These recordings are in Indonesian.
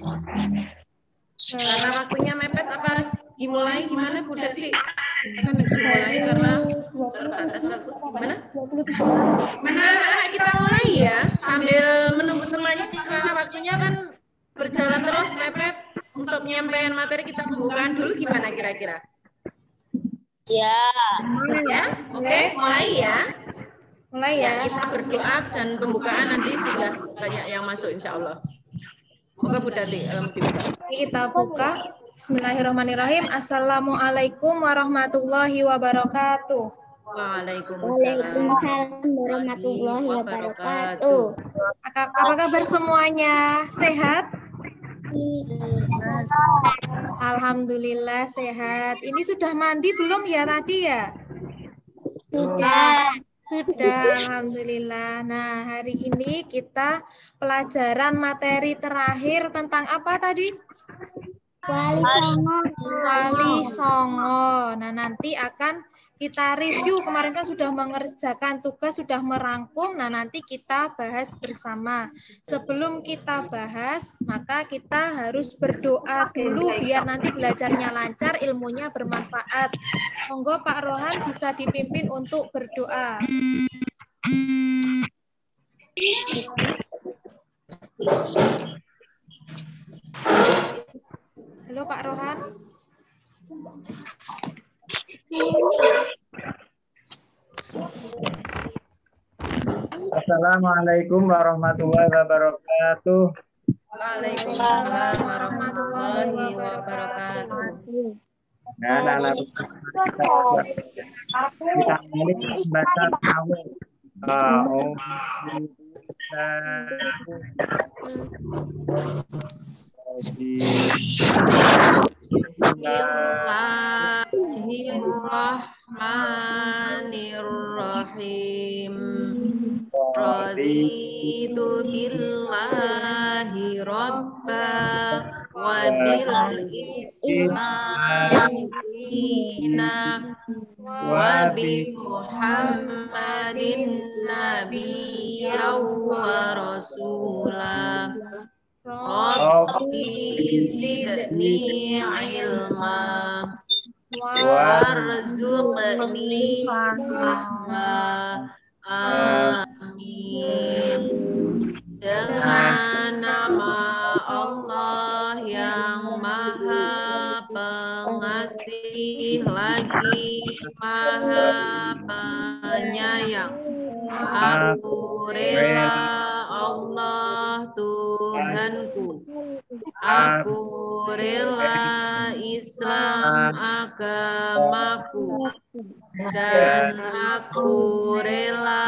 Karena waktunya mepet apa dimulai gimana Bu Dati? Akan dimulai karena terbatas waktu. Gimana? Gimana kita mulai ya sambil menunggu temannya karena waktunya kan berjalan terus mepet. Untuk penyampaian materi kita pembukaan dulu gimana kira-kira? Ya. Ya, oke, mulai ya. Mulai ya. Kita berdoa dan pembukaan nanti sudah banyak yang masuk insya Allah. Moga Bu Dati dibuka. Kita buka. Bismillahirrahmanirrahim. Assalamualaikum warahmatullahi wabarakatuh. Waalaikumsalam warahmatullahi wabarakatuh. Apa kabar semuanya? Sehat? Alhamdulillah sehat. Ini sudah mandi belum ya tadi ya? Sudah, alhamdulillah. Nah, hari ini kita pelajaran materi terakhir tentang apa tadi? Wali Songo. Nah, nanti akan kita review. Kemarin kan sudah mengerjakan tugas, sudah merangkum. Nah, nanti kita bahas bersama. Sebelum kita bahas, maka kita harus berdoa dulu biar nanti belajarnya lancar, ilmunya bermanfaat. Monggo Pak Rohan bisa dipimpin untuk berdoa. Halo Pak Rohan. Assalamualaikum warahmatullahi wabarakatuh. Waalaikumsalam warahmatullahi wabarakatuh. Nah, anak-anak kita ini baca awal. Bismillahirrahmanirrahim. Raditu billahi rabba wa bil islami dina wa bi Muhammadin nabiyyan wa rasulah. Rabbi zidni ilma warzuqni fahma. Amin. Dengan nama Allah yang Maha Pengasih lagi Maha Penyayang. Aku rela Allah Tuhanku. Aku rela Islam agamaku. Dan aku rela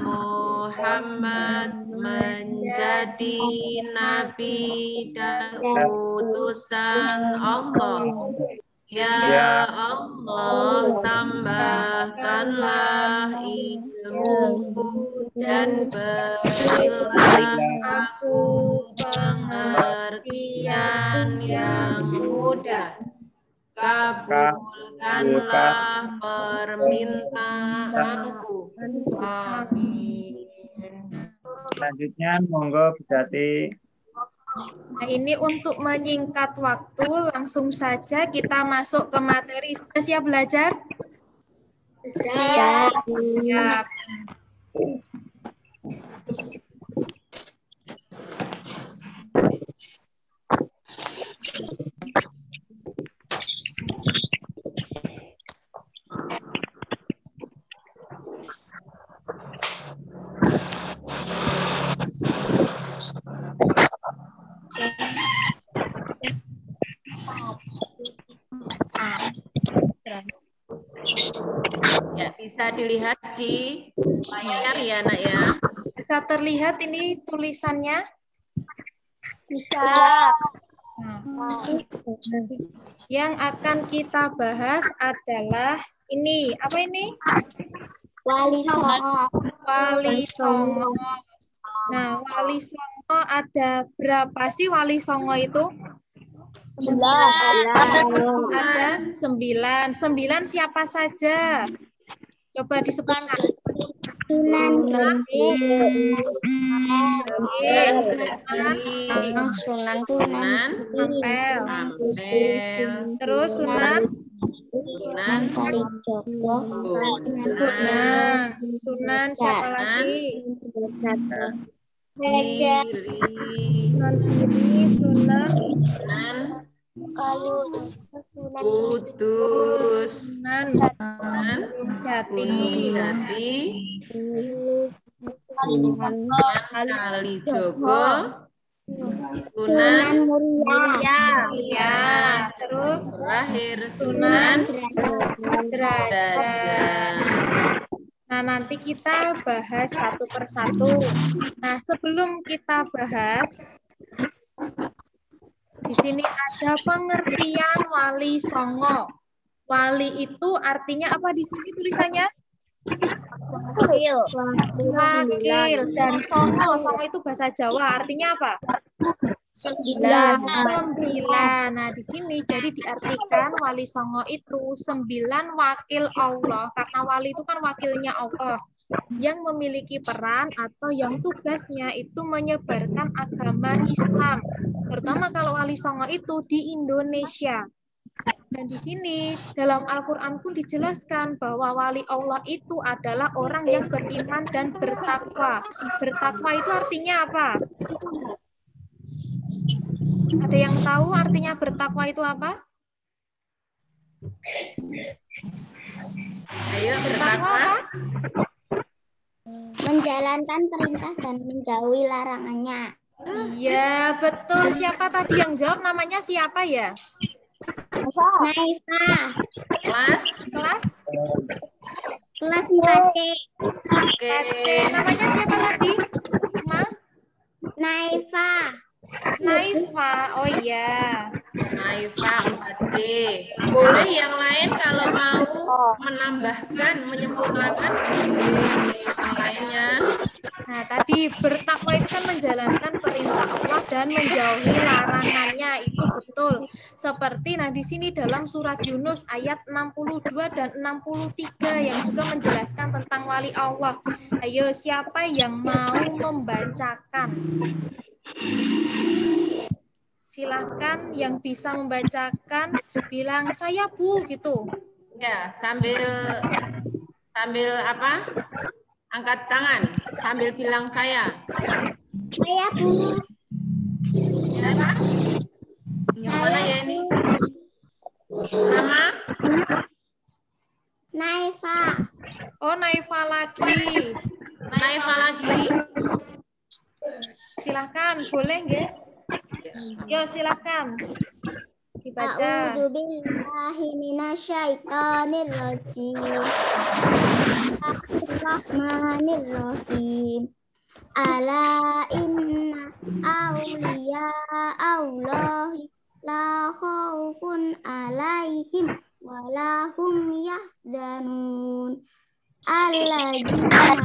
Muhammad menjadi nabi dan utusan Allah. Ya Allah, tambahkanlah ilmuku dan berilah aku pengertian yang mudah. Kabulkanlah permintaanku. Amin. Selanjutnya, monggo Bu Dati. Nah, ini untuk menyingkat waktu, langsung saja kita masuk ke materi. Sudah siap belajar? Siap. Ya, bisa dilihat di layar ya, Nak ya. Bisa terlihat ini tulisannya? Bisa. Yang akan kita bahas adalah ini. Apa ini? Wali Songo. Wali Songo. Nah, Wali Songo ada berapa sih Wali Songo itu? 9. Ada 9. 9 siapa saja? Coba disebutkan. Sunan Gembeng. Gresik. Sunan Sunan Ampel. Ampel. Terus Sunan Sunan Kalijogo. Sunan siapa lagi? Raja Giri. Sunan Giri, Sunan Kudus. Sunan Sunan Gunung Jati. Gunung Jati. Sunan Kalijogo. Sunan Muria. Ya, terus terakhir Sunan Sunan Derajat. Derajat. Nah, nanti kita bahas satu persatu. Nah, sebelum kita bahas, di sini ada pengertian Wali Songo. Wali itu artinya apa di sini tulisannya? Wakil. Dan Songo, Songo itu bahasa Jawa, artinya apa? 9. Nah, di sini jadi diartikan Wali Songo itu 9 wakil Allah. Karena wali itu kan wakilnya Allah yang memiliki peran atau yang tugasnya itu menyebarkan agama Islam. Terutama kalau Wali Songo itu di Indonesia. Dan di sini dalam Al-Quran pun dijelaskan bahwa wali Allah itu adalah orang yang beriman dan bertakwa. Bertakwa itu artinya apa? Ada yang tahu artinya bertakwa itu apa? Ayo Bertakwa bertakwa. apa? Menjalankan perintah dan menjauhi larangannya. Iya, betul. Siapa tadi yang jawab? Namanya siapa ya? Naifa. Kelas. Kelas 4C. Oke. Namanya siapa tadi? Ma? Naifa. Naifa. Oh iya. Naifa 4C. Boleh yang lain kalau mau menambahkan, menyempurnakan yang lainnya. Nah, tadi bertakwa itu kan menjalankan perintah Allah dan menjauhi larangannya. Itu betul. Seperti nah di sini dalam surat Yunus ayat 62 dan 63 yang juga menjelaskan tentang wali Allah. Ayo, siapa yang mau membacakan? Silahkan yang bisa membacakan bilang saya Bu gitu. Ya, sambil apa? Angkat tangan sambil bilang saya. Saya Bu. Siapa? Yang mana ya ini? Nama? Naifa. Oh, Naifa lagi. Naifa lagi. Silahkan, boleh nggak? Yo, silahkan. Dibaca. A'udzubillahi minasyaitonirrajim. Bismillahirrahmanirrahim. Ala inna awliya Allahi la khaufun alaihim wa lahum yahzanun. Alladzina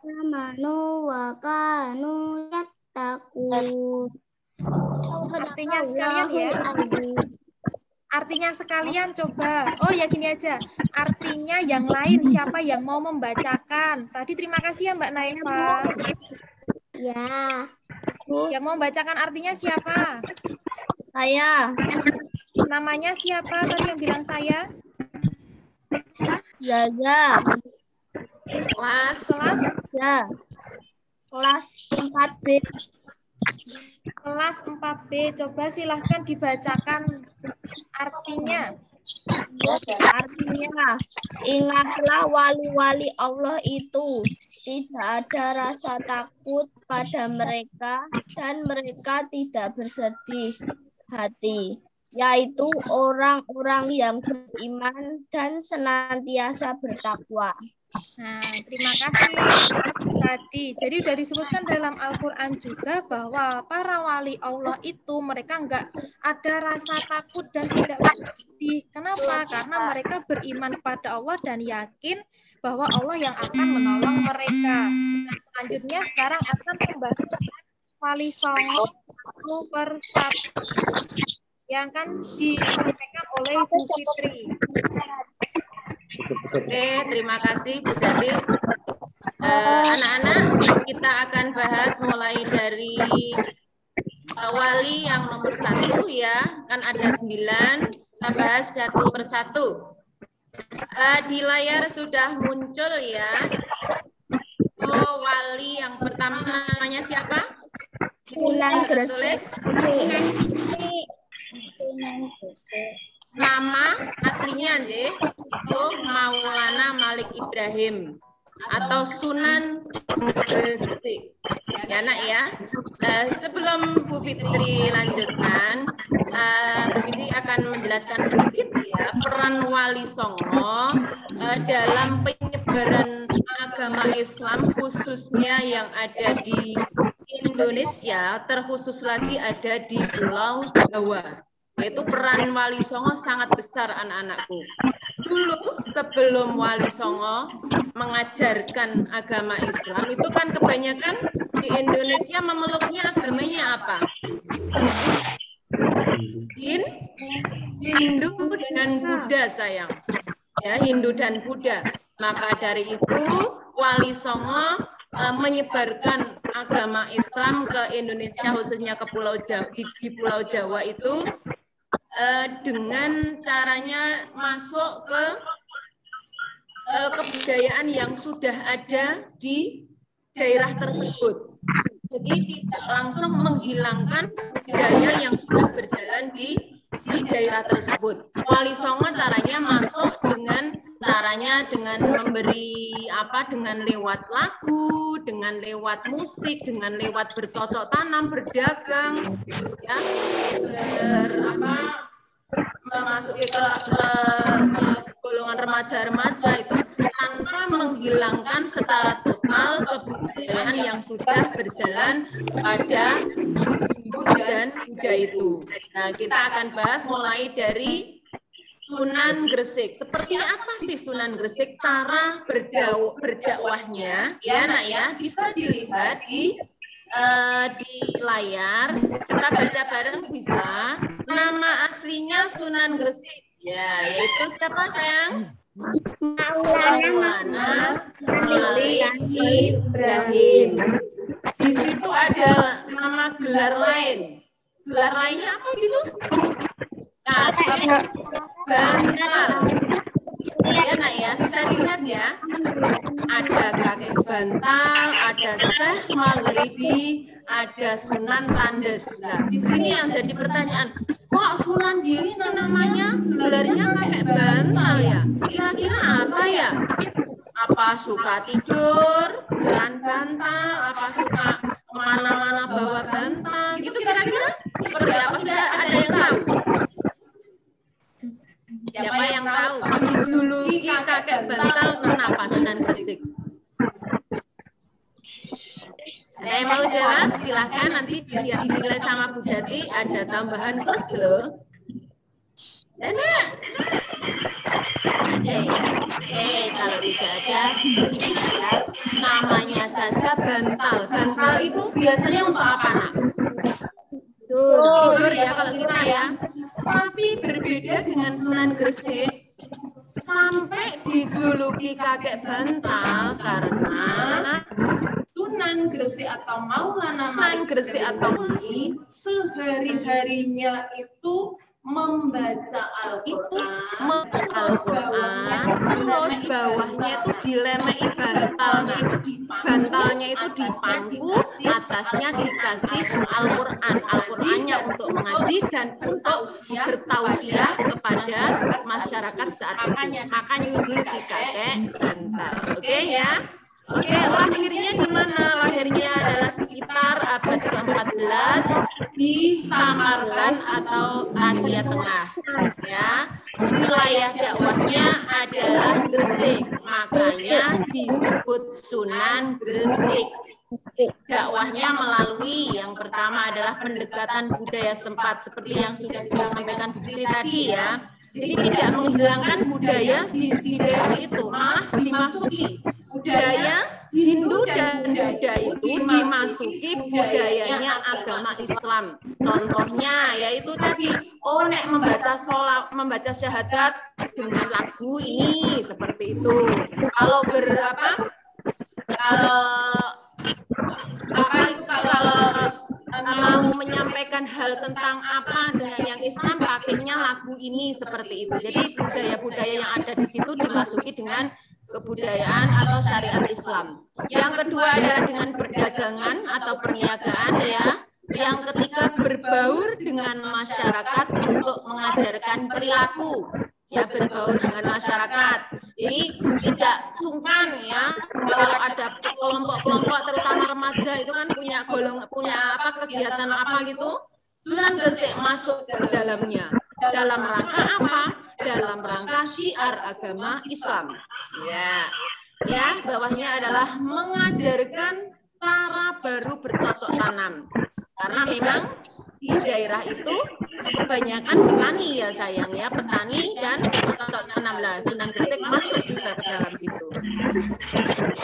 amanu wa kanu yattaqun. Artinya sekalian ya. Artinya sekalian coba. Oh ya gini aja. Artinya yang lain siapa yang mau membacakan? Tadi terima kasih ya Mbak Naifa. Ya. Yang mau membacakan artinya siapa? Saya. Namanya siapa tadi yang bilang saya? Zaza. Kelas. Ya. Kelas 4B. Kelas 4B. Coba silahkan dibacakan artinya. Artinya, ingatlah wali-wali Allah itu. Tidak ada rasa takut pada mereka dan mereka tidak bersedih hati. Yaitu orang-orang yang beriman dan senantiasa bertakwa. Nah, terima kasih tadi. Jadi sudah disebutkan dalam Al-Quran juga bahwa para wali Allah itu mereka enggak ada rasa takut dan tidak bersedih. Kenapa? Karena mereka beriman pada Allah dan yakin bahwa Allah yang akan menolong mereka. Dan selanjutnya sekarang akan membahas Wali Songo satu persatu yang akan disampaikan oleh Bu Fitri. Oke, terima kasih Bu Jadi. Anak-anak, kita akan bahas mulai dari wali yang nomor 1 ya, kan ada 9, kita bahas satu persatu. Di layar sudah muncul ya. Wali yang pertama namanya siapa? Sunan Gresik. Nama aslinya itu Maulana Malik Ibrahim atau Sunan Gresik. Ya nak ya. Sebelum Bu Fitri lanjutkan, Bu Fitri akan menjelaskan sedikit ya peran Wali Songo dalam penyebaran agama Islam khususnya yang ada di Indonesia, terkhusus lagi ada di Pulau Jawa. Yaitu peran Wali Songo sangat besar anak-anakku. Dulu sebelum Wali Songo mengajarkan agama Islam, itu kan kebanyakan di Indonesia memeluknya agamanya apa? Hindu dan Buddha sayang. Ya, Hindu dan Buddha. Maka dari itu Wali Songo menyebarkan agama Islam ke Indonesia, khususnya ke Pulau Jawa, di Pulau Jawa itu dengan caranya masuk ke kebudayaan yang sudah ada di daerah tersebut. Jadi tidak langsung menghilangkan budaya yang sudah berjalan di daerah tersebut. Wali Songo caranya masuk dengan memberi dengan lewat lagu, dengan lewat musik, dengan lewat bercocok tanam, berdagang, ya, memasuki ke golongan remaja-remaja itu tanpa menghilangkan secara total kebudayaan yang sudah berjalan pada Hindu dan Buddha itu. Nah, kita akan bahas mulai dari Sunan Gresik. Seperti apa sih Sunan Gresik? Cara berdakwahnya, ya nak ya, bisa dilihat di layar. Kita baca bareng bisa. Nama aslinya Sunan Gresik, ya, yaitu siapa sayang? Maulana Malik Ibrahim. Di situ ada nama gelar lain. Gelar lainnya apa gitu? Kakek Bantal. Ya nak ya, bisa dilihat ya. Ada Kakek Bantal, ada Syekh Maghribi, ada Sunan Tandes. Nah, di sini yang jadi pertanyaan, kok Sunan Giri namanya gelarnya Kakek Bantal ya? Kira-kira apa ya? Apa suka tidur dengan bantal? Apa suka kemana-mana bawa bantal? Gitu kira-kira seperti apa? Sudah ada yang tahu? Siapa yang tahu? Dijuluki Kakek Bantal kenapa Sunan Gresik? Ada yang mau jawab? Silahkan, nanti dinilai sama Bu Jati, ada tambahan plus loh. Enak. Kalau tidak ada, ya, namanya saja bantal. Bantal itu biasanya untuk apa nak? Tidur ya kalau kita ya. Tapi berbeda dengan Sunan Gresik, sampai dijuluki Kakek Bantal karena Sunan Gresik atau Maulana Malik Gresik atau Mali sehari-harinya itu membaca Al-Quran, terus bawahnya itu dilemei bantalnya. Bantalnya itu dipangku, atasnya dikasih Al-Quran. Al-Qurannya untuk mengaji dan untuk bertausiah kepada masyarakat saat itu. Makanya dijuluki Kakek Bantal. Oke ya? Oke, lahirnya di mana? Lahirnya adalah sekitar abad ke-14 di Samarkand atau Asia Tengah. Ya, wilayah dakwahnya adalah Gresik, makanya disebut Sunan Gresik. Dakwahnya melalui yang pertama adalah pendekatan budaya setempat seperti yang sudah disampaikan Bu Fitri tadi ya. Jadi tidak menghilangkan budaya di daerah itu, malah dimasuki. Budaya Hindu dan Buddha itu dimasuki budayanya agama Islam. Contohnya yaitu tadi, nek membaca syahadat dengan lagu ini seperti itu. Kalau kalau mau menyampaikan hal tentang apa dengan yang Islam, pakainya lagu ini seperti itu. Jadi budaya-budaya yang ada di situ dimasuki dengan kebudayaan atau syariat Islam. Yang kedua adalah dengan perdagangan atau perniagaan ya. Yang ketiga berbaur dengan masyarakat untuk mengajarkan perilaku. Ya, berbaur dengan masyarakat. Jadi tidak sungkan ya kalau ada kelompok-kelompok terutama remaja itu kan punya kegiatan apa gitu. Sunan Gresik masuk ke dalamnya. Dalam rangka apa? Dalam rangka syiar agama Islam. Ya, bawahnya adalah mengajarkan cara baru bercocok tanam. Karena memang di daerah itu kebanyakan petani ya sayang ya, petani dan bercocok tanam lah. Sunan Gresik masuk juga ke dalam situ.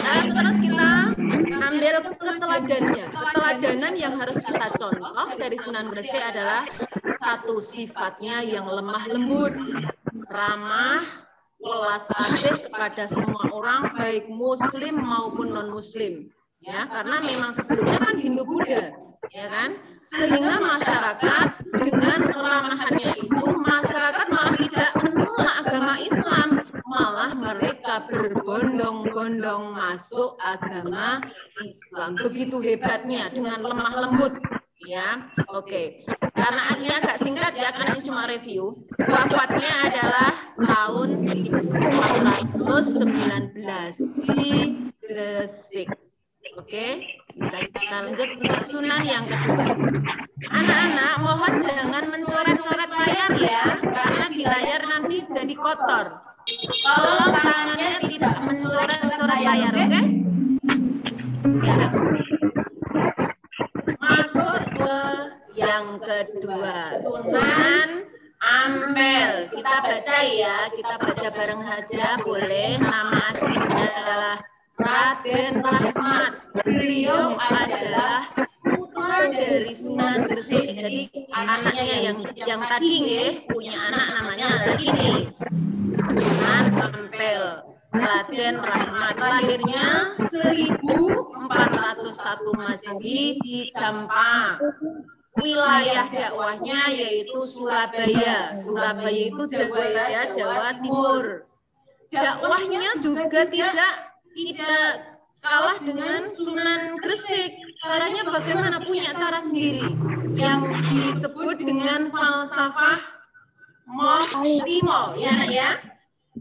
Nah, terus kita ambil keteladannya. Keteladanan yang harus kita contoh dari Sunan Gresik adalah satu, sifatnya yang lemah lembut, ramah, welas asih kepada semua orang, baik muslim maupun non muslim. Ya, karena memang sebelumnya kan Hindu Buddha. Ya kan, sehingga masyarakat dengan keramahannya itu masyarakat malah tidak menolak agama Islam, malah mereka berbondong-bondong masuk agama Islam. Begitu hebatnya dengan lemah lembut. Ya, oke. Karena ini agak singkat ya, karena ini cuma review. Wafatnya adalah tahun 1419 di Gresik. Oke, kita lanjut untuk Sunan yang kedua. Anak-anak mohon jangan mencoret-coret layar ya, karena di layar nanti jadi kotor. Tolong tangannya tidak mencoret-coret layar, oke? Ya. Masuk ke yang kedua, Sunan Ampel. Kita baca ya, kita baca bareng saja boleh. Nama aslinya adalah Raden Rahmat. Beliau adalah putra dari Sunan Gresik. Jadi anaknya yang tadi punya anak namanya adalah ini, Sunan Ampel. Raden Rahmat lahirnya 1401 Masehi di Jampa. Wilayah dakwahnya yaitu Surabaya. Surabaya itu Jawa Timur. Dakwahnya juga tidak kalah dengan Sunan Gresik. Caranya bagaimana? Punya cara sendiri yang disebut dengan falsafah moh limo, ya nak ya.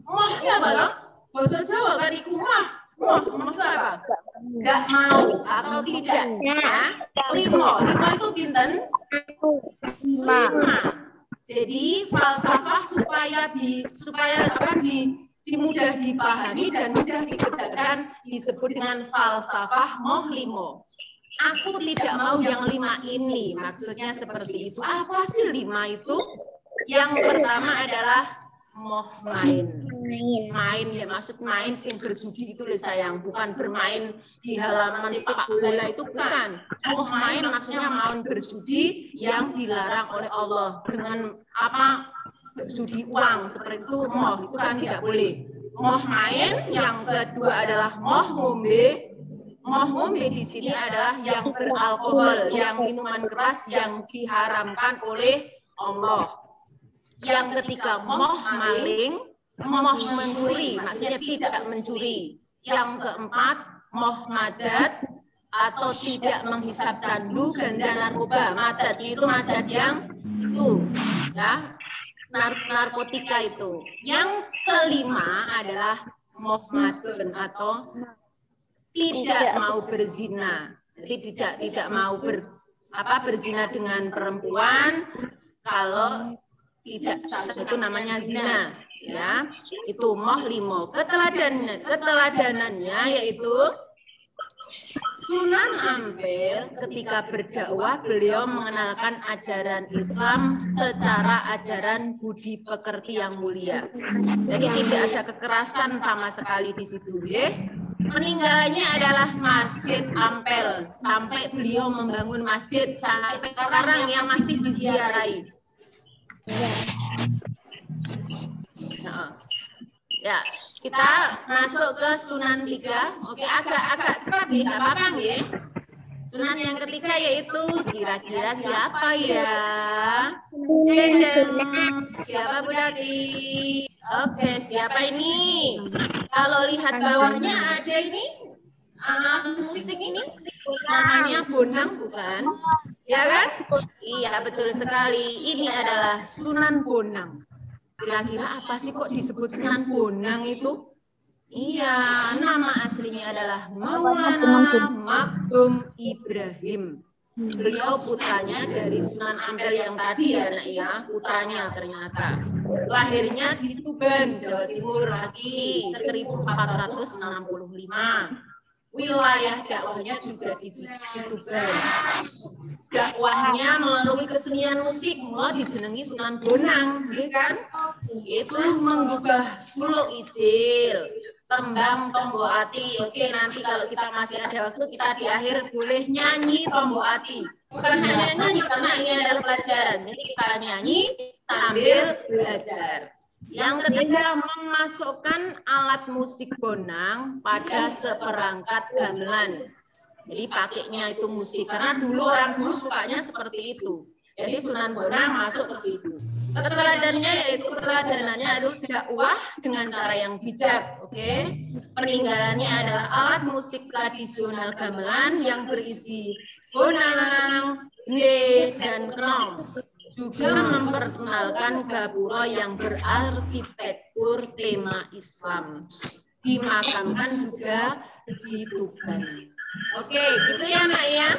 Moh ya apa? Bahasa Jawa kan iku moh. Moh itu apa? Enggak mau atau tidak ya. Limo itu pinten? 5. Jadi falsafah supaya mudah dipahami dan mudah dikerjakan disebut dengan falsafah moh limo. Aku tidak mau yang 5 ini, maksudnya seperti itu. Apa sih 5 itu? Yang pertama adalah moh main. Main ya, maksud main sing berjudi itu sayang, bukan bermain di halaman sepak bola itu bukan. Moh main maksudnya mau berjudi yang dilarang oleh Allah dengan apa? Berjudi uang seperti itu, moh itu kan tidak boleh. Moh main. Yang kedua adalah moh ngombe. Moh ngombe di sini adalah yang beralkohol, yang minuman keras yang diharamkan oleh Allah. Yang ketiga moh maling, moh mencuri, maksudnya tidak mencuri. Yang keempat moh madat atau tidak menghisap candu, ganja, narkoba. Madatnya itu madat yang itu ya, narkotika itu. Yang kelima adalah moh madun atau tidak mau berzina. Jadi tidak mau berzina dengan perempuan kalau tidak sah, itu namanya zina ya. Itu moh limo. Keteladanannya yaitu Sunan Ampel ketika berdakwah beliau mengenalkan ajaran Islam secara ajaran budi pekerti yang mulia. Jadi tidak ada kekerasan sama sekali di situ ya. Peninggalannya adalah Masjid Ampel sampai beliau membangun masjid sampai sekarang yang masih diziarahi. Ya, Kita masuk ke Sunan 3. Oke, agak cepat nih, nggak apa-apa ya. Sunan yang ketiga yaitu kira-kira siapa ya? Siapa Bu Dati? Oke, siapa ini? Kalau lihat bawahnya ada ini musik ini namanya Bonang bukan? Ya kan? Iya betul sekali. Ini adalah Sunan Bonang. Kira-kira apa sih kok disebut Sunan Bonang itu? Iya, nama aslinya adalah Maulana Magdum Ibrahim. Beliau putranya dari Sunan Ampel yang tadi ya, Nak ya, putranya ternyata. Lahirnya di Tuban, Jawa Timur lagi 1465. Wilayah dakwahnya juga di Tuban. Dakwahnya melalui kesenian musik, mulai dijenengi Sunan Bonang, ya kan? Itu menggubah suluk ijil, tembang Tombo Ati. Oke, nanti kalau kita masih ada waktu, kita di akhir boleh nyanyi Tombo Ati. Bukan hanya nyanyi, karena ini adalah pelajaran. Jadi kita nyanyi sambil belajar. Yang ketiga, memasukkan alat musik bonang pada seperangkat gamelan. Jadi pakainya itu musik, karena dulu orang dulu sukanya seperti itu. Jadi Sunan Bonang masuk ke situ. Keteladanaannya adalah dakwah dengan cara yang bijak, oke? Peninggalannya adalah alat musik tradisional gamelan yang berisi bonang, nde, dan kenong. Juga memperkenalkan gapura yang berarsitektur tema Islam. Dimakamkan juga di Tuban. Oke, gitu ya Nak ya.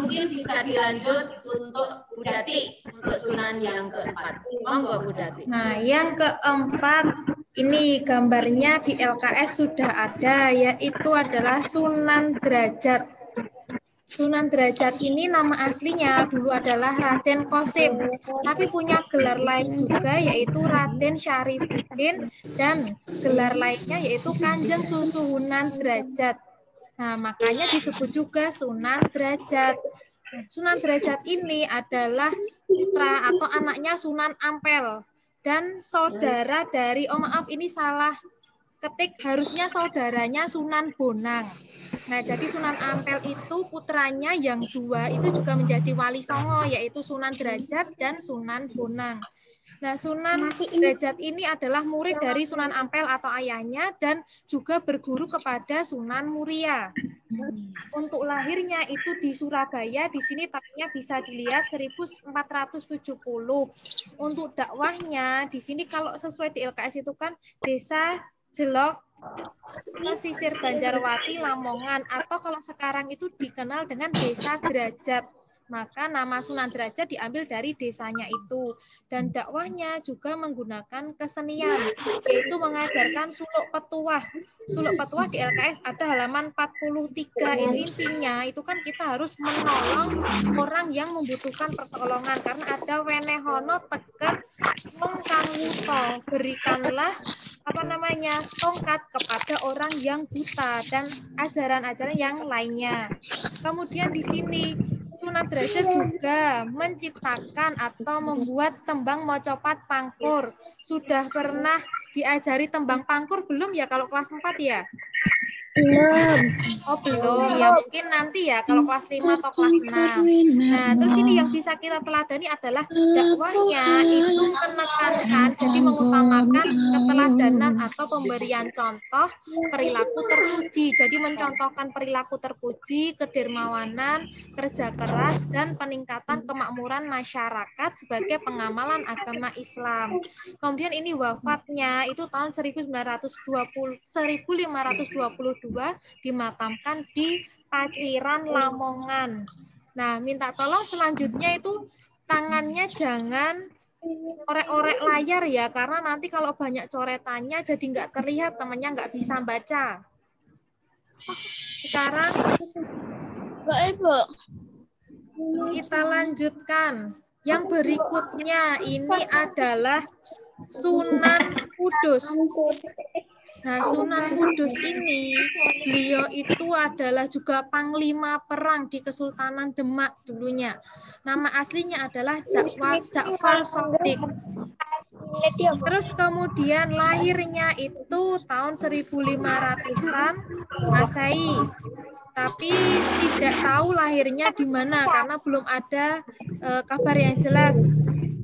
Mungkin bisa dilanjut untuk Bu Dati, untuk Sunan yang keempat. Monggo Bu Dati. Nah, yang keempat ini gambarnya di LKS sudah ada, yaitu adalah Sunan Derajat. Sunan Derajat ini nama aslinya dulu adalah Raden Qasim, tapi punya gelar lain juga yaitu Raden Syarifuddin dan gelar lainnya yaitu Kanjeng Susuhunan Derajat. Nah, makanya disebut juga Sunan Derajat. Sunan Derajat ini adalah putra atau anaknya Sunan Ampel dan saudara dari, maaf ini salah ketik, harusnya saudaranya Sunan Bonang. Nah, jadi Sunan Ampel itu putranya yang dua itu juga menjadi wali songo, yaitu Sunan Derajat dan Sunan Bonang. Nah, Sunan Derajat ini adalah murid dari Sunan Ampel atau ayahnya dan juga berguru kepada Sunan Muria. Untuk lahirnya itu di Surabaya, di sini tahunnya bisa dilihat 1470. Untuk dakwahnya di sini kalau sesuai di LKS itu kan Desa Jelok, pesisir Banjarwati, Lamongan, atau kalau sekarang itu dikenal dengan Desa Derajat. Maka nama Sunan Derajat diambil dari desanya itu. Dan dakwahnya juga menggunakan kesenian, yaitu mengajarkan suluk petuah. Suluk petuah di LKS ada halaman 43. Itu intinya, itu kan kita harus menolong orang yang membutuhkan pertolongan. Karena ada wenehono teken wong kang wuto, berikanlah tongkat kepada orang yang buta dan ajaran-ajaran yang lainnya. Kemudian di sini Sunan Derajat juga menciptakan atau membuat tembang mocopat pangkur. Sudah pernah diajari tembang pangkur belum ya kalau kelas 4 ya? Belum. Oh belum, ya mungkin nanti ya kalau kelas 5 atau kelas 6. Nah terus ini yang bisa kita teladani adalah dakwahnya itu menekankan, jadi mengutamakan keteladanan atau pemberian contoh perilaku terpuji. Jadi mencontohkan perilaku terpuji, kedermawanan, kerja keras, dan peningkatan kemakmuran masyarakat sebagai pengamalan agama Islam. Kemudian ini wafatnya itu tahun 1522, dimakamkan di Paciran, Lamongan. Nah, minta tolong selanjutnya itu tangannya jangan orek-orek layar ya, karena nanti kalau banyak coretannya jadi nggak terlihat, temannya nggak bisa baca. Sekarang kita lanjutkan. Yang berikutnya ini adalah Sunan Kudus. Nah, Sunan Kudus ini, beliau itu adalah juga panglima perang di Kesultanan Demak dulunya. Nama aslinya adalah Ja'far Shodiq. Terus kemudian lahirnya itu tahun 1500-an Masehi. Tapi tidak tahu lahirnya di mana karena belum ada kabar yang jelas.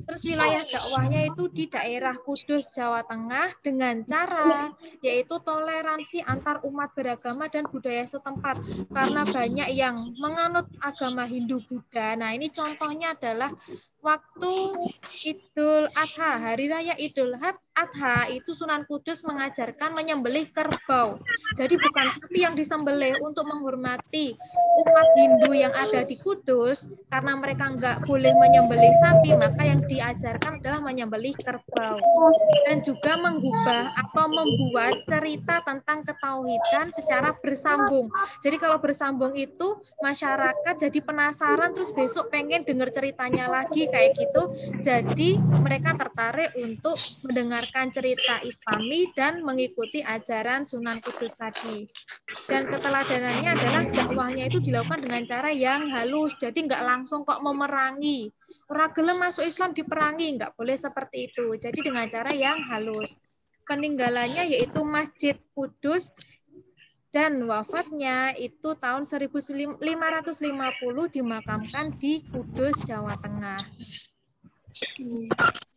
Terus wilayah dakwahnya itu di daerah Kudus, Jawa Tengah dengan cara yaitu toleransi antar umat beragama dan budaya setempat. Karena banyak yang menganut agama Hindu-Buddha. Nah, ini contohnya adalah waktu Idul Adha, Hari Raya Idul Adha, itu Sunan Kudus mengajarkan menyembelih kerbau. Jadi bukan sapi yang disembelih untuk menghormati umat Hindu yang ada di Kudus, karena mereka nggak boleh menyembelih sapi, maka yang diajarkan adalah menyembelih kerbau. Dan juga mengubah atau membuat cerita tentang ketauhidan secara bersambung. Jadi kalau bersambung itu masyarakat jadi penasaran, terus besok pengen dengar ceritanya lagi kayak gitu. Jadi mereka tertarik untuk mendengarkan cerita Islami dan mengikuti ajaran Sunan Kudus tadi. Dan keteladanannya adalah dakwahnya itu dilakukan dengan cara yang halus. Jadi nggak langsung kok memerangi. Orang gelem masuk Islam diperangi, nggak boleh seperti itu. Jadi dengan cara yang halus. Peninggalannya yaitu Masjid Kudus dan wafatnya itu tahun 1550 dimakamkan di Kudus, Jawa Tengah.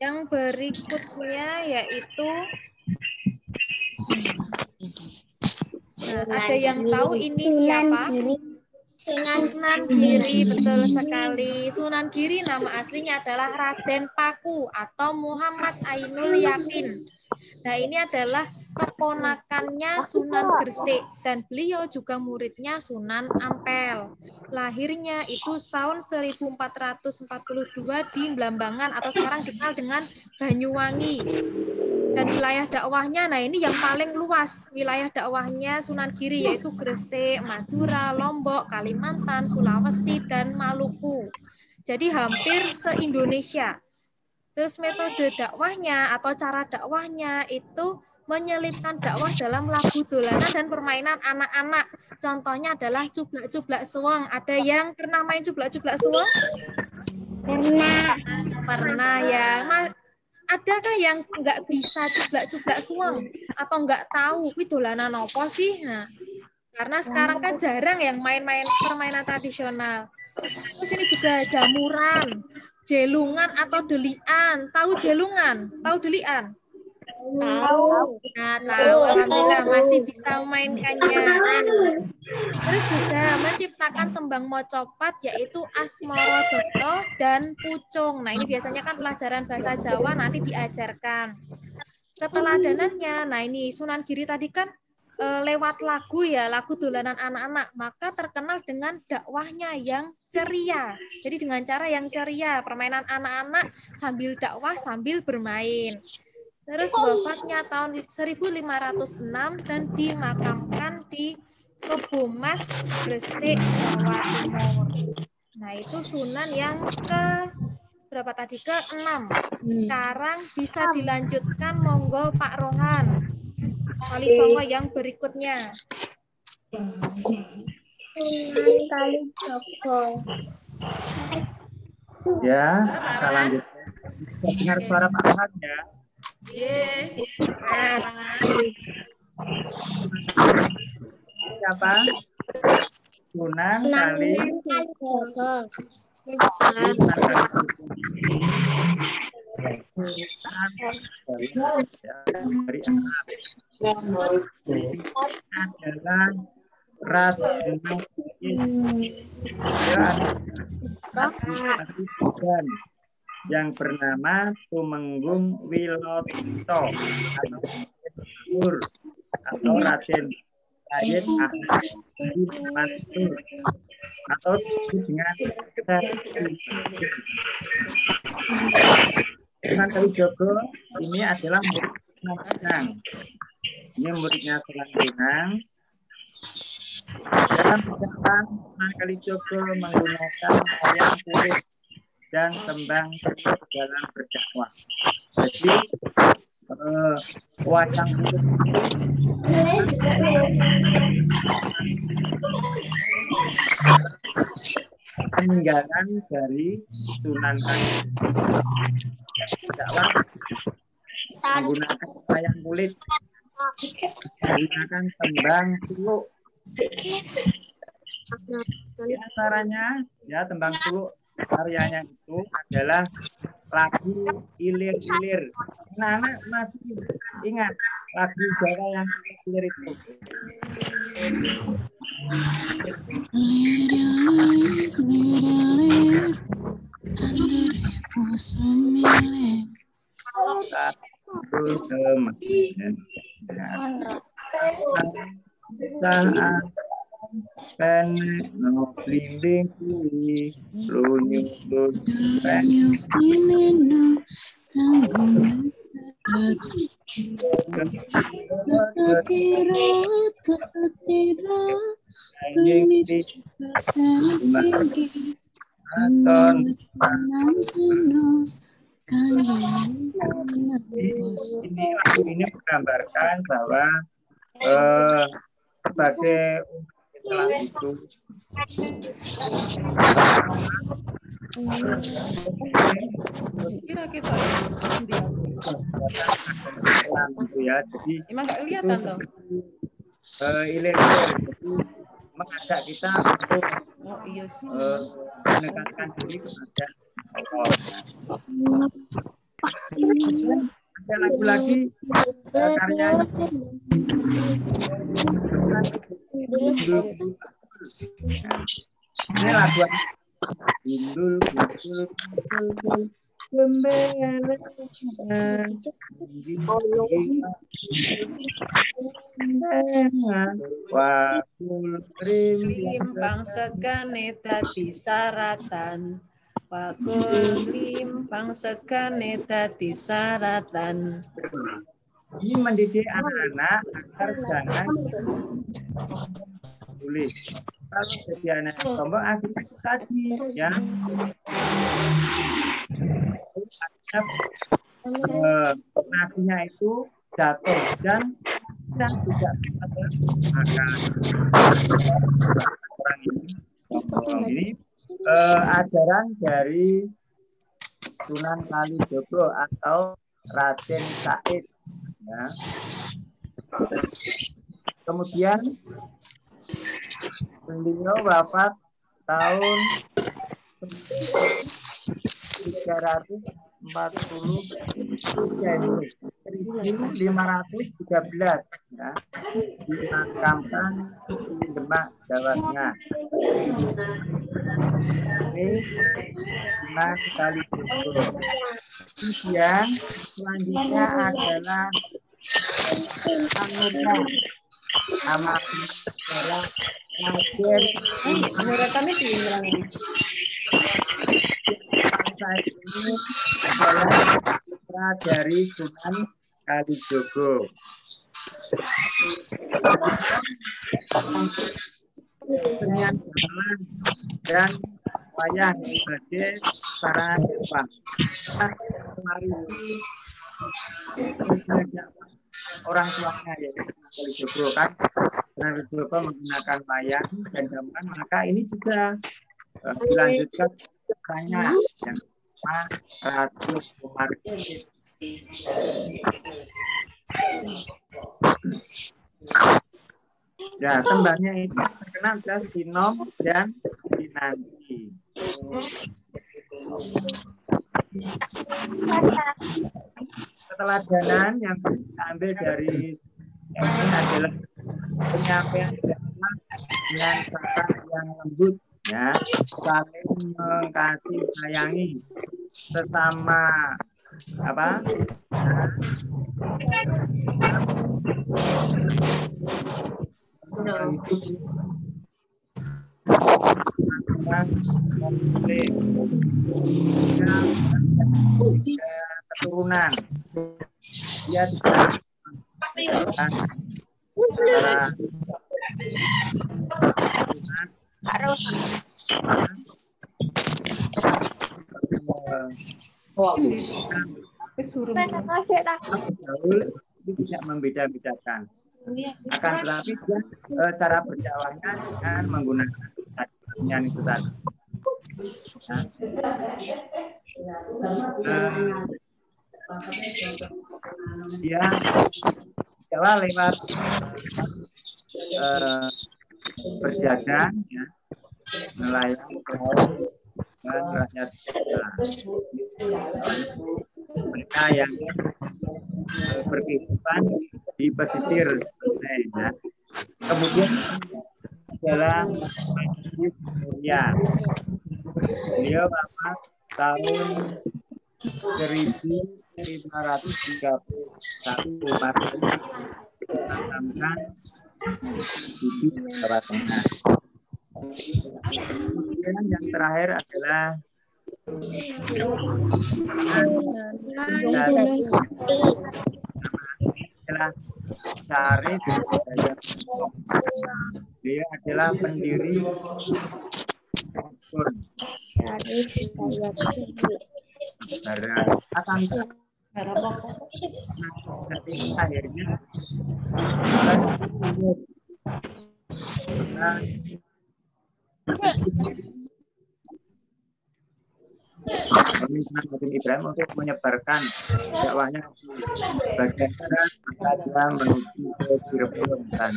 Yang berikutnya yaitu ada yang tahu ini siapa? Sunan Giri, betul sekali. Sunan Giri nama aslinya adalah Raden Paku atau Muhammad Ainul Yakin. Nah, ini adalah keponakannya Sunan Gresik dan beliau juga muridnya Sunan Ampel. Lahirnya itu tahun 1442 di Blambangan atau sekarang dikenal dengan Banyuwangi. Dan wilayah dakwahnya, nah ini yang paling luas wilayah dakwahnya Sunan Giri, yaitu Gresik, Madura, Lombok, Kalimantan, Sulawesi, dan Maluku. Jadi hampir se-Indonesia. Terus metode dakwahnya atau cara dakwahnya itu menyelipkan dakwah dalam lagu dolanan dan permainan anak-anak. Contohnya adalah cublak-cublak suweng. Ada yang pernah main cublak-cublak suweng? Pernah ya. Adakah yang nggak bisa cublak-cublak suweng atau nggak tahu itu dolanan apa sih? Nah, karena sekarang kan jarang yang main-main permainan tradisional. Terus ini juga jamuran, jelungan atau delian. Tahu jelungan? Tahu delian? Tahu. Nah, tahu. Alhamdulillah masih bisa memainkannya. Terus juga menciptakan tembang mocopat yaitu Asmoro Dotto dan Pucung. Nah, ini biasanya kan pelajaran bahasa Jawa nanti diajarkan. Keteladanannya, nah ini Sunan Giri tadi kan lewat lagu ya, lagu dolanan anak-anak, maka terkenal dengan dakwahnya yang ceria. Jadi dengan cara yang ceria, permainan anak-anak sambil dakwah sambil bermain. Terus wafatnya tahun 1506 dan dimakamkan di Kebomas, Gresik, Jawa Timur. Nah, itu Sunan yang ke berapa tadi? Ke-6. Sekarang bisa dilanjutkan, monggo Pak Rohan. Wali Songo yang berikutnya. Ya, selanjutnya. Dengar suara Pak Rohan ya. Siapa? Sunan Kalijogo. Dari adalah Raden yang bernama Tumenggung Wiloto atau Raden Sayyid Ahmad bin Mansur atau dengan Sunan Kalijogo ini adalah murid Sunan Bonang. Ini muridnya Sunan Bonang. Dalam sejarah Sunan Kalijogo menggunakan wayang kulit dan tembang dalam berdakwah. Jadi wayang kulit peninggalan dari Sunan Kalijogo. Dakwah menggunakan wayang kulit, menggunakan tembang suluk. Di antaranya ya tembang suluk karyanya itu adalah lagu ilir-ilir. Anak-anak masih ingat lagu Jawa yang ilir itu? Ini menggambarkan bahwa sebagai Islam itu Kira kita ya, jadi emang nggak kelihatan dong. Ilir itu mengajak kita untuk Oh iya sih. mendekatkan diri kepada Allah. Ada lagu lagi karya ini lagu Gundul limpang segane dadi saratan. Wakul limpang segane dadi saratan. Ini mendidik anak-anak agar jangan tulis. Kalau jadi anak sombong akhirnya tadi ya. Nasinya itu jatuh dan tidak akan orang ini ajaran dari Sunan Kalijogo atau Raden Said ya. Kemudian beliau wafat tahun 1513 ya, dimakamkan di Demak, Jawa Tengah. Ini Sunan Kalijogo. Kemudian selanjutnya adalah nama sejarah Raden Merekamnya diulang ini. Said ini adalah putra dari Sunan Kalijogo. Kesenian gamelan dan wayang sebagai sarana dakwah. Orang tuanya yaitu Sunan Kalijogo kan, Sunan Kalijogo menggunakan wayang dan gamelan, maka ini juga dilanjutkan tanya yang Ratu Umar. Ya, tembangnya ini terkenal adalah Sinom dan Kinanti. Keteladanan yang diambil dari ini adalah penyampaian dengan kata yang lembut, ya, saling mengkasih sayangi sesama apa? Keturunan dia tidak itu tidak membeda-bedakan. Akan tetapi dia cara berdakwahnya dengan menggunakan yang itu tadi. dia adalah lewat berjaga ya, nelayan pelaut dan rakyat mereka yang berkehidupan di pesisir pantai ya. Kemudian adalah ya, beliau wafat tahun 1531 dimakamkan di Jawa Tengah. Kemudian yang terakhir adalah Syarif Hidayat. Dia adalah pendiri akhirnya Ibrahim untuk menyebarkan dakwahnya bagian barat saja menuju ke Cirebon dan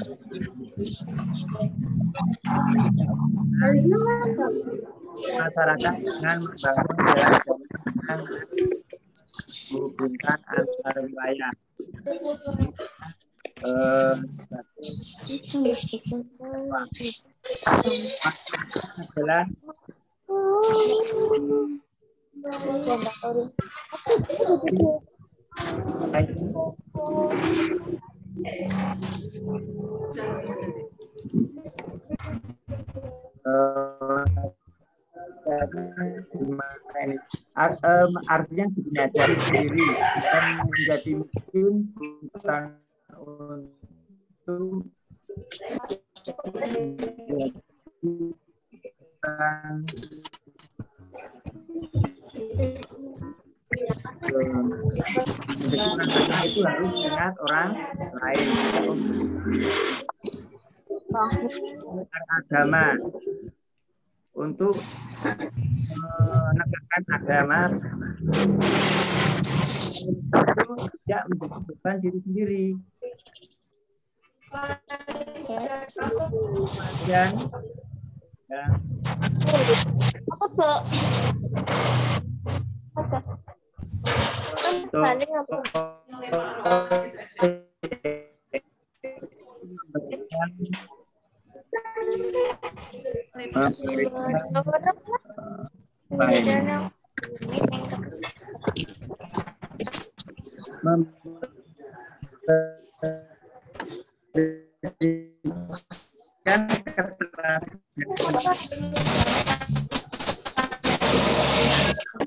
masyarakat dengan membangun jalan-jalan menghubungkan antar wilayah. Adalah artinya dinyadari sendiri dan menjadi mungkin bukan untuk itu harus ingat orang lain agama untuk menegakkan agama itu tidak menjadikan diri sendiri dan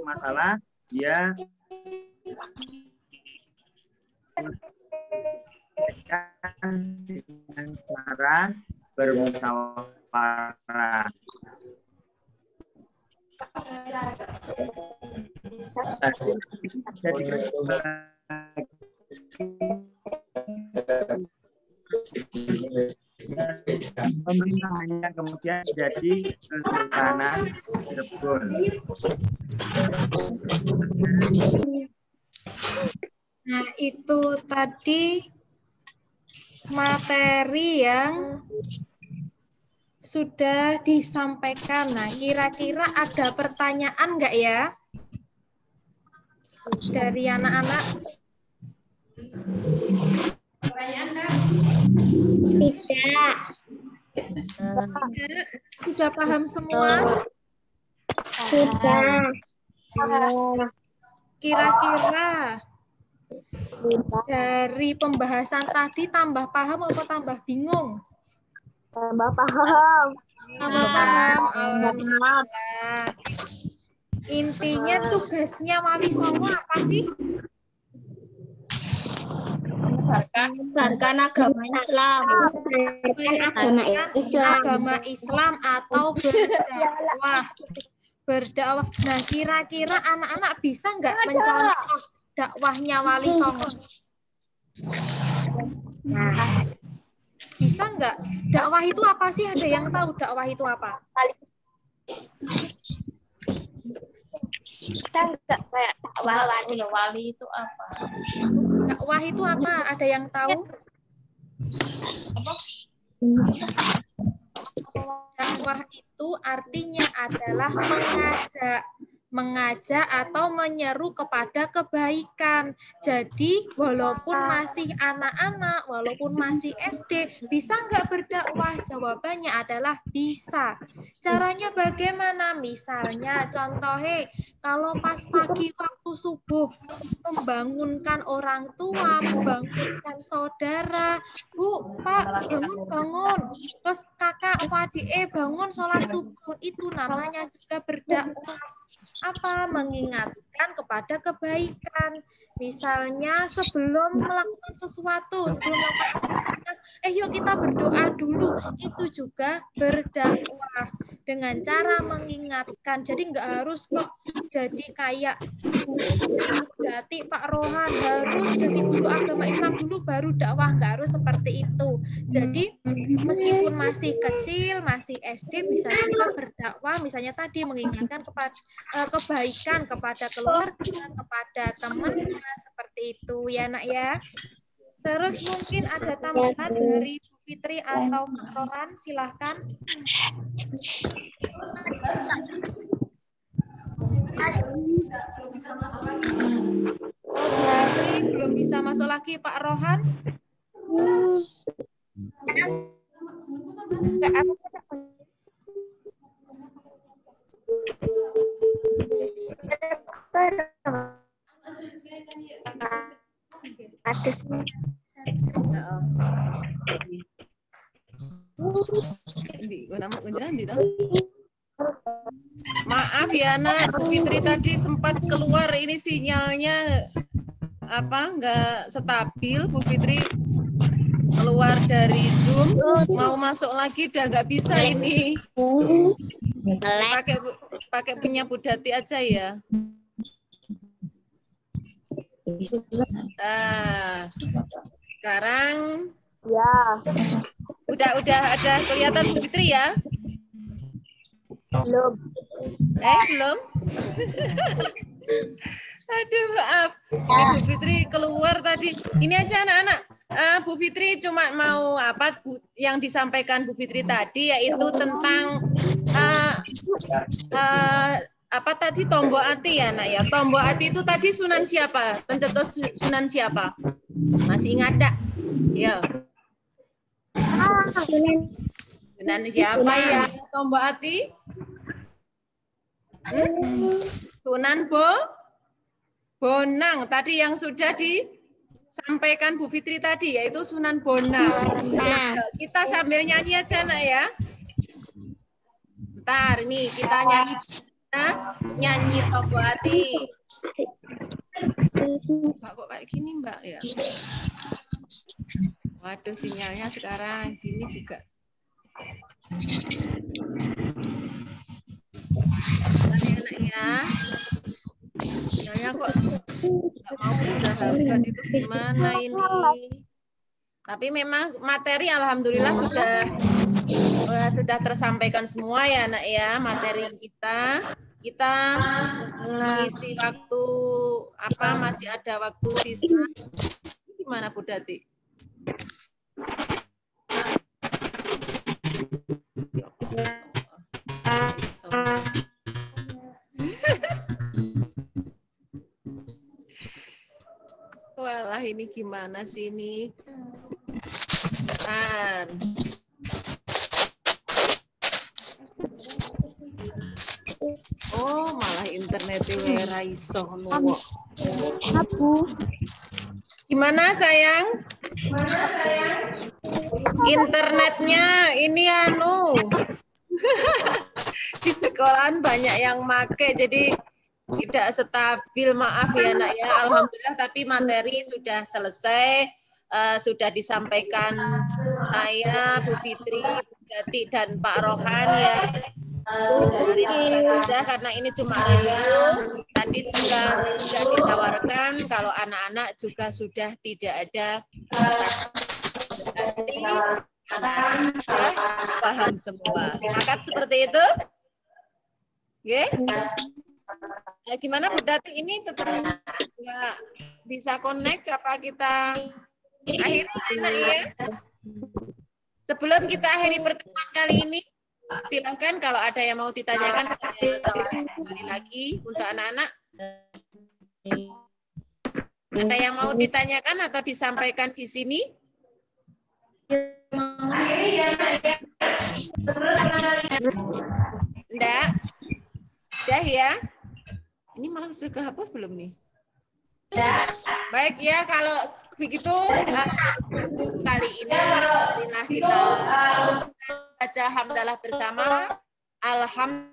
masalah dia dengan cara bermusyawarah. Pemerintah hanya kemudian jadi Kesultanan Cirebon. Nah, itu tadi materi yang sudah disampaikan. Nah, kira-kira ada pertanyaan nggak ya dari anak-anak? Pertanyaan kan? Tidak. Sudah paham semua? Tidak. Kira-kira dari pembahasan tadi tambah paham atau tambah bingung? Tambah paham. Tambah paham. Alhamdulillah. Intinya tugasnya Wali Songo apa sih? Menyebarkan agama Islam. Agama Islam atau berdakwah. Nah, kira-kira anak-anak bisa nggak mencontoh dakwahnya Wali Songo? Bisa nggak? Dakwah itu apa sih? Ada yang tahu dakwah itu apa? Kita enggak kayak Wali itu apa? Dakwah itu apa? Ada yang tahu? Dakwah itu artinya adalah mengajak atau menyeru kepada kebaikan. Jadi walaupun masih anak-anak, walaupun masih SD, bisa nggak berdakwah? Jawabannya adalah bisa. Caranya bagaimana? Misalnya contohnya, kalau pas pagi waktu subuh, membangunkan orang tua, membangunkan saudara, Bu, Pak, bangun-bangun. Terus kakak, Wadie, bangun sholat subuh. Itu namanya juga berdakwah. Apa? Mengingatkan kepada kebaikan. Misalnya sebelum melakukan sesuatu, sebelum melakukan aktivitas, yuk kita berdoa dulu. Itu juga berdakwah dengan cara mengingatkan. Jadi nggak harus kok jadi kayak Bu Jati, Pak Rohan, harus jadi guru agama Islam dulu baru dakwah. Nggak harus seperti itu. Jadi meskipun masih kecil, masih SD, bisa juga berdakwah. Misalnya tadi mengingatkan kepada kebaikan kepada keluarga, kepada temannya, seperti itu ya nak ya. Terus mungkin ada tambahan dari Bu Fitri atau Pak Rohan, silahkan. Belum bisa masuk lagi Pak Rohan. Maaf ya nak, Bu Fitri tadi sempat keluar, ini sinyalnya nggak stabil. Bu Fitri keluar dari Zoom, mau masuk lagi udah nggak bisa ini. Pakai punya Bu Dati aja ya. Nah, sekarang ya. Udah ada kelihatan Bu Fitri ya? Belum. Belum? Aduh, maaf. Bu Fitri keluar tadi. Ini aja anak-anak. Bu Fitri cuma mau yang disampaikan Bu Fitri tadi, yaitu tentang tadi tombol ati ya nak ya. Tombol ati itu tadi Sunan siapa? Pencetus Sunan siapa? Masih ingat tak? Ya. Sunan siapa ya? Tombol ati? Sunan Bonang. Tadi yang sudah disampaikan Bu Fitri tadi, yaitu Sunan Bonang. Nah, kita sambil nyanyi aja nak ya. Bentar, ini kita nyanyi tombol hati. Mbak kok kayak gini Mbak ya? Waduh, sinyalnya sekarang gini juga. Enak ya. Sinyalnya kok nggak mau bersahabat, itu gimana ini? Tapi memang materi alhamdulillah sudah tersampaikan semua ya nak ya, materi kita mengisi waktu masih ada waktu sisa. Gimana Bu Dati? Walah, ini gimana sih ini? Bentar. Oh, malah internetnya ora iso ngono. Gimana sayang? Internetnya ini di sekolahan banyak yang make, jadi tidak stabil, maaf ya nak ya. Alhamdulillah tapi materi sudah selesai, sudah disampaikan saya, Bu Fitri, Bu Dati dan Pak Rohan ya. Sudah, karena ini cuma review. Tadi juga sudah ditawarkan kalau anak-anak juga sudah tidak ada. Jadi anak-anak sudah paham semua. Sepakat seperti itu? Oke? Gimana Bu Dati, ini tetap nggak bisa connect apa kita akhiri ya? Sebelum kita akhiri pertemuan kali ini, silakan kalau ada yang mau ditanyakan sekali lagi untuk anak-anak. Ada yang mau ditanyakan atau disampaikan di sini? Enggak? Sudah ya? Ini malah sudah kehapus belum nih? Baik ya, kalau begitu kali ini marilah kita baca hamdalah bersama. Alhamdulillah.